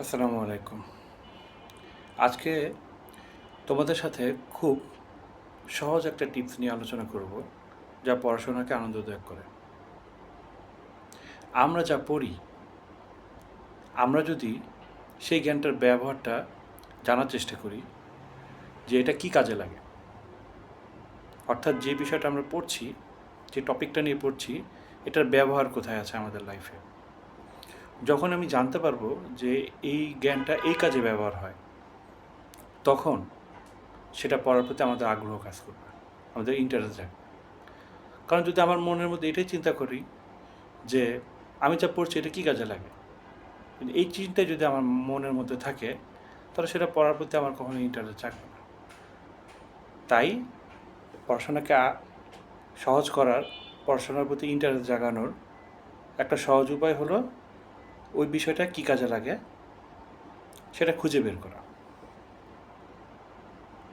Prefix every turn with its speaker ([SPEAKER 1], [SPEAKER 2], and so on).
[SPEAKER 1] আসসালামু আলাইকুম। আজকে তোমাদের সাথে খুব সহজ একটা টিপস নিয়ে আলোচনা করব, যা পড়াশোনাকে আনন্দদায়ক করে। আমরা যা পড়ি, আমরা যদি সেই জ্ঞানটার ব্যবহারটা জানার চেষ্টা করি যে এটা কী কাজে লাগে, অর্থাৎ যে বিষয়টা আমরা পড়ছি, যে টপিকটা নিয়ে পড়ছি, এটার ব্যবহার কোথায় আছে আমাদের লাইফে। যখন আমি জানতে পারবো যে এই জ্ঞানটা এই কাজে ব্যবহার হয়, তখন সেটা পড়ার প্রতি আমাদের আগ্রহ কাজ করবে, আমাদের ইন্টারেস্ট জাগবে। কারণ যদি আমার মনের মধ্যে এটাই চিন্তা করি যে আমি যা পড়ছি এটা কী কাজে লাগে, কিন্তু এই চিন্তাই যদি আমার মনের মধ্যে থাকে, তাহলে সেটা পড়ার প্রতি আমার কখনো ইন্টারেস্ট জাগবে না। তাই পড়াশোনাকে সহজ করার, পড়াশোনার প্রতি ইন্টারেস্ট জাগানোর একটা সহজ উপায় হলো ওই বিষয়টা কী কাজে লাগে সেটা খুঁজে বের করা।